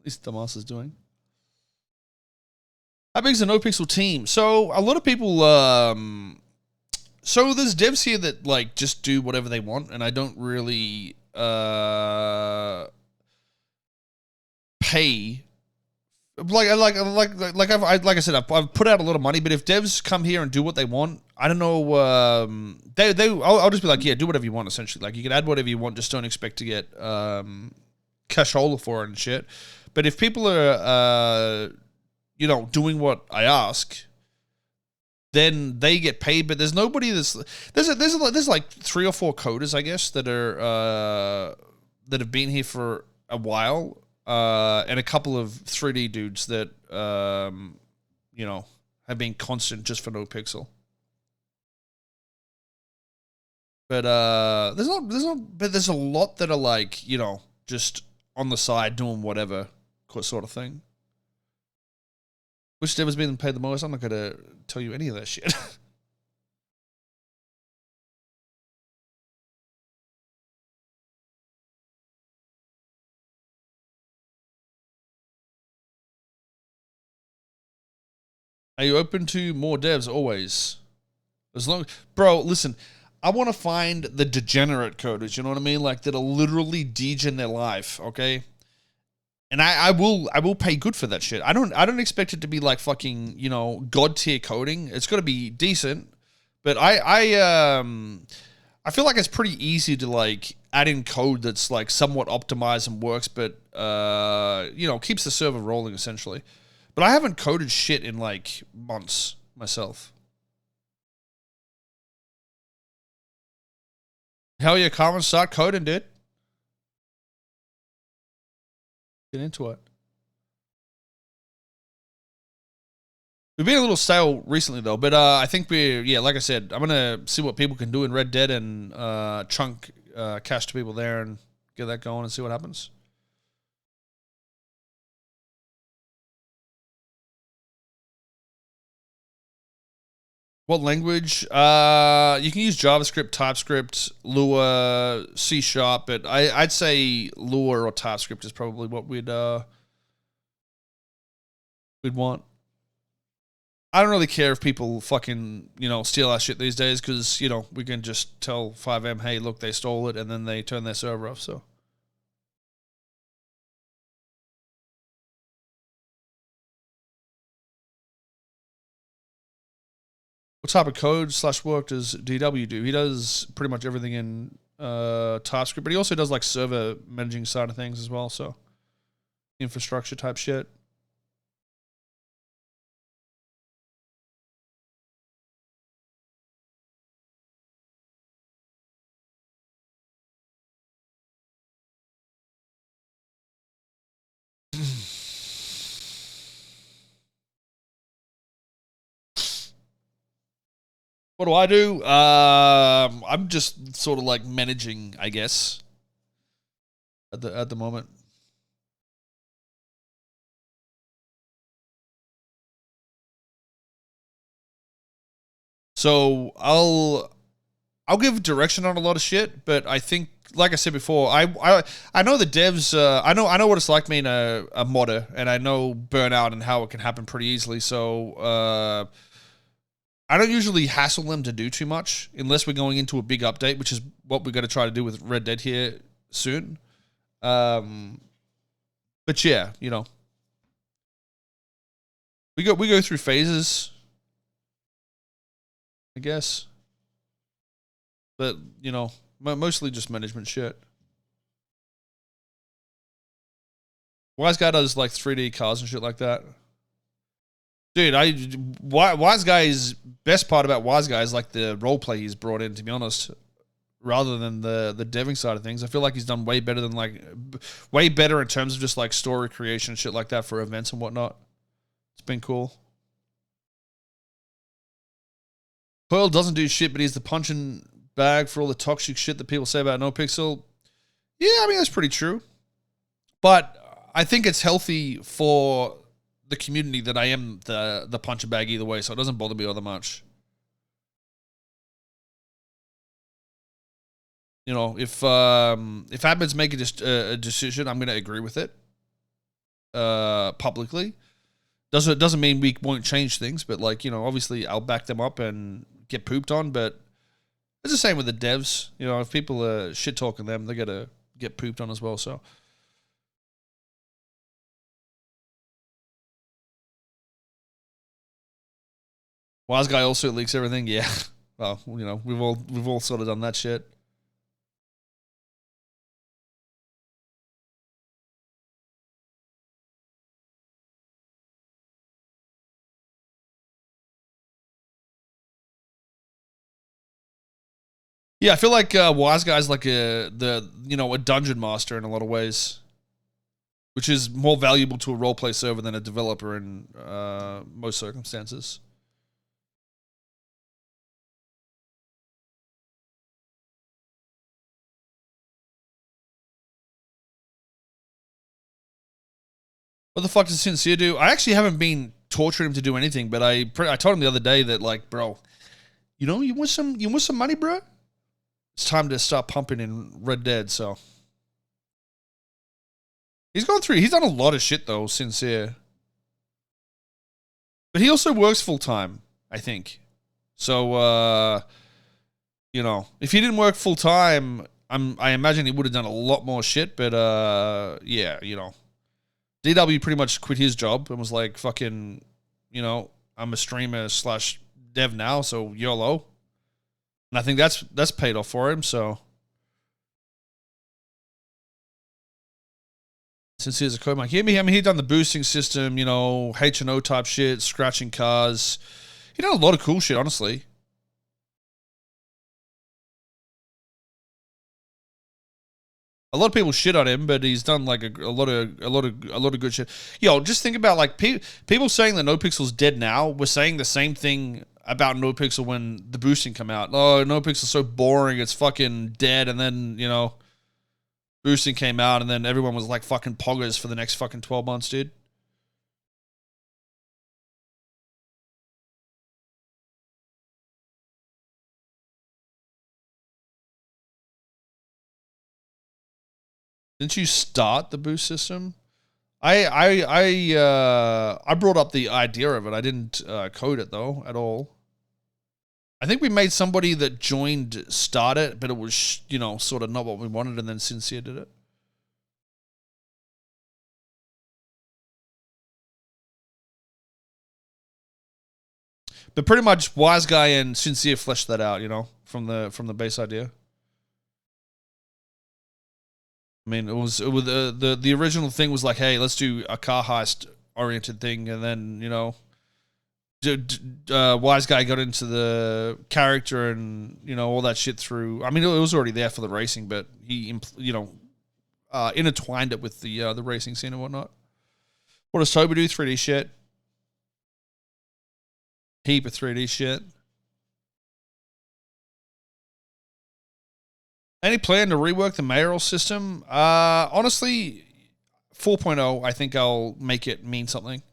least Damas is doing. How big is the Nopixel team? So a lot of people. So there's devs here that like just do whatever they want, and I don't really pay. Like I said, I've put out a lot of money, but if devs come here and do what they want, I don't know. I'll just be like, yeah, do whatever you want. Essentially, like you can add whatever you want, just don't expect to get cashola for it and shit. But if people are doing what I ask, then they get paid. But there's nobody there's like 3 or 4 coders, I guess, that are that have been here for a while. And a couple of 3D dudes that, have been constant just for Nopixel. But there's a lot that are like, just on the side doing whatever sort of thing. Which dev has been paid the most? I'm not going to tell you any of that shit. Are you open to more devs? Always. Bro, listen, I want to find the degenerate coders, you know what I mean? Like, that are literally degen their life, okay? And I will pay good for that shit. I don't expect it to be like fucking, god tier coding. It's got to be decent. But I feel like it's pretty easy to like add in code that's like somewhat optimized and works, but keeps the server rolling essentially. But I haven't coded shit in like months myself. Hell yeah, Carmen, start coding, dude. Get into it. We've been a little stale recently though, but I think like I said, I'm gonna see what people can do in Red Dead and chunk cash to people there and get that going and see what happens. What language? You can use JavaScript, TypeScript, Lua, C#, but I'd say Lua or TypeScript is probably what we'd want. I don't really care if people fucking, steal our shit these days because, we can just tell FiveM, hey, look, they stole it, and then they turn their server off, so. What type of code / work does DW do? He does pretty much everything in TypeScript, but he also does like server managing side of things as well, so infrastructure type shit. What do I do? I'm just sort of like managing, I guess, at the moment. So I'll give direction on a lot of shit, but I think, like I said before, I know the devs. I know what it's like being a modder, and I know burnout and how it can happen pretty easily. So I don't usually hassle them to do too much unless we're going into a big update, which is what we're going to try to do with Red Dead here soon. But yeah, we go through phases, I guess. But mostly just management shit. Wise guy does like 3D cars and shit like that. Dude, Wise Guy's best part about Wise Guy is like the roleplay he's brought in, to be honest, rather than the deving side of things. I feel like he's done way better in terms of just like story creation and shit like that for events and whatnot. It's been cool. Koil doesn't do shit, but he's the punching bag for all the toxic shit that people say about Nopixel. Yeah, I mean, that's pretty true. But I think it's healthy for the community that I am the punching bag either way, so it doesn't bother me all that much. If admins make a decision, I'm going to agree with it. publicly. Doesn't mean we won't change things, but like, you know, obviously I'll back them up and get pooped on, but it's the same with the devs. You know, if people are shit talking them, they gotta get pooped on as well. So Wise Guy also leaks everything. Yeah. Well, you know, we've all sort of done that shit. Yeah, I feel like Wise Guy's like a dungeon master in a lot of ways, which is more valuable to a roleplay server than a developer in most circumstances. What the fuck does Sincere do? I actually haven't been torturing him to do anything, but I told him the other day that, like, bro, you know, you want some money, bro? It's time to start pumping in Red Dead. So he's done a lot of shit though, Sincere, but he also works full time, I think. So you know, if he didn't work full time, I imagine he would have done a lot more shit. But yeah, you know. DW pretty much quit his job and was like, fucking, you know, I'm a streamer / dev now, so YOLO. And I think that's paid off for him, so. Since he's a code mic. I mean, he'd done the boosting system, you know, H&O type shit, scratching cars. He done a lot of cool shit, honestly. A lot of people shit on him, but he's done like a lot of good shit. Yo, just think about like people saying that Nopixel's dead now. We're saying the same thing about Nopixel when the boosting come out. Oh, Nopixel's so boring, it's fucking dead. And then, you know, boosting came out, and then everyone was like fucking poggers for the next fucking 12 months, dude. Didn't you start the boost system? I brought up the idea of it. I didn't code it though at all. I think we made somebody that joined start it, but it was, you know, sort of not what we wanted, and then Sincere did it. But pretty much Wise Guy and Sincere fleshed that out, you know, from the base idea. I mean, it was the original thing was like, hey, let's do a car heist oriented thing, and then, you know, Wise Guy got into the character and, you know, all that shit through. I mean, it was already there for the racing, but he, you know, intertwined it with the racing scene and whatnot. What does Toba do? 3D shit. Heap of 3D shit. Any plan to rework the mayoral system? Honestly, 4.0, I think I'll make it mean something.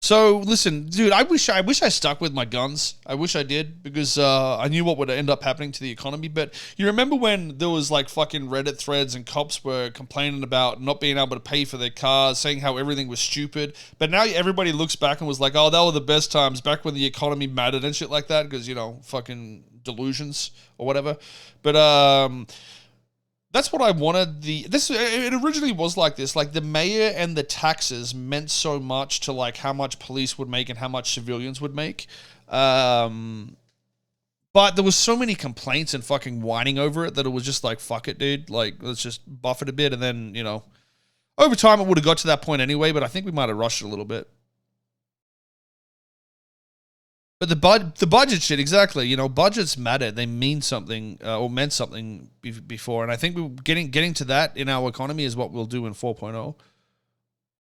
So listen, dude, I wish I stuck with my guns. I wish I did, because I knew what would end up happening to the economy. But you remember when there was like fucking Reddit threads and cops were complaining about not being able to pay for their cars, saying how everything was stupid. But now everybody looks back and was like, oh, that were the best times back when the economy mattered and shit like that, because, you know, fucking delusions or whatever. But that's what I wanted. It originally was like this. Like, the mayor and the taxes meant so much to like how much police would make and how much civilians would make. But there was so many complaints and fucking whining over it that it was just like, fuck it, dude. Like, let's just buff it a bit, and then, you know, over time it would have got to that point anyway. But I think we might have rushed it a little bit. But the budget shit, exactly. You know, budgets matter. They mean something, or meant something before. And I think we're getting to that in our economy is what we'll do in 4.0.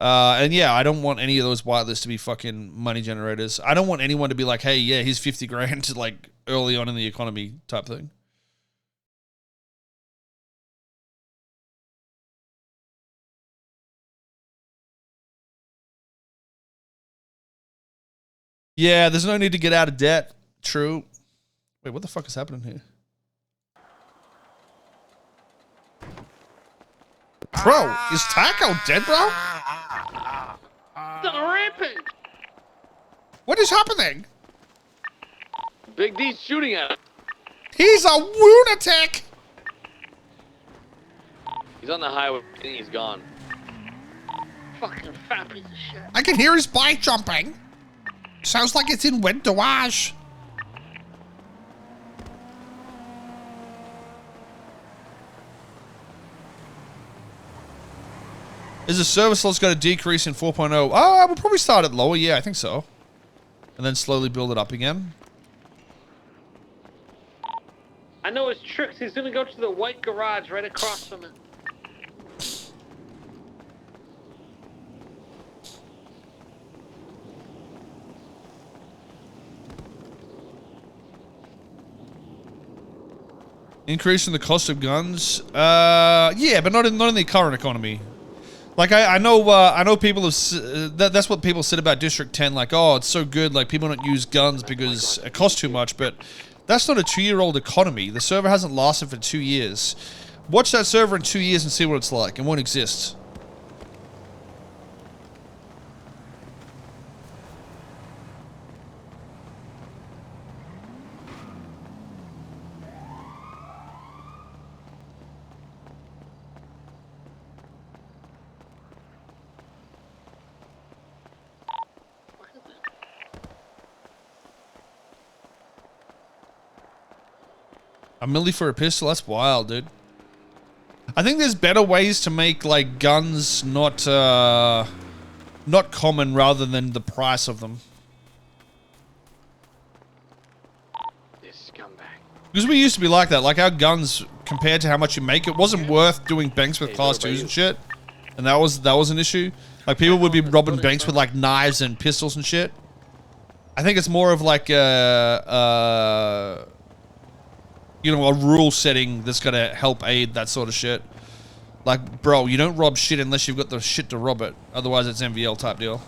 And yeah, I don't want any of those whitelists to be fucking money generators. I don't want anyone to be like, hey, yeah, here's 50 grand like early on in the economy type thing. Yeah, there's no need to get out of debt. True. Wait, what the fuck is happening here? Bro, is Taco dead, bro? It's on a rampage. What is happening? Big D's shooting at him. He's a lunatic! He's on the highway. I think he's gone. Fucking fat piece of shit. I can hear his bike jumping. Sounds like it's in wet garage. Is the service loss going to decrease in 4.0? Oh, we'll probably start it lower. Yeah, I think so. And then slowly build it up again. I know his tricks. He's gonna go to the white garage right across from it. Increase in the cost of guns? Yeah, but not in the current economy. Like I know people have that's what people said about District 10. Like, oh, it's so good. Like people don't use guns because it costs too much. But that's not a 2-year-old economy. The server hasn't lasted for 2 years. Watch that server in 2 years and see what it's like. It won't exist. A milli for a pistol? That's wild, dude. I think there's better ways to make, like, guns not common rather than the price of them. This scumbag. Because we used to be like that. Like, our guns, compared to how much you make, it wasn't worth doing banks with Class 2s and shit. And that was an issue. Like, people would be robbing banks with, like, knives and pistols and shit. I think it's more of, like, you know, a rule setting that's gonna help aid that sort of shit. Like, bro, you don't rob shit unless you've got the shit to rob it. Otherwise, it's MVL type deal.